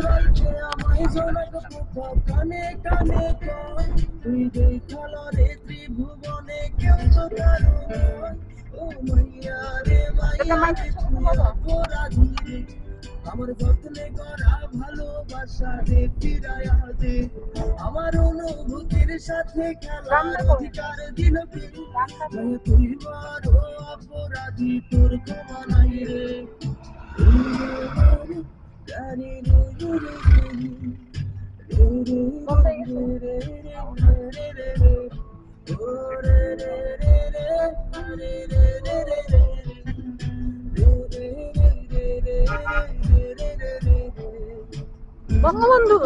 রাইতে আমায় জনক কোথাও কানে কানে কয় তুই দেখালো রে ত্রিভুবনে কেউ তো কারো নয় ও মাইয়া রে মাইয়া রে তুই অপরাধী রে আমার যত্নে করা ভালোবাসা রে ফিরায়া দে আমার অনুভূতির সাথে খেলার অধিকার দিল কে তুই বড় অপরাধী তোর ক্ষমা নাই রে বঙ্গবন্ধু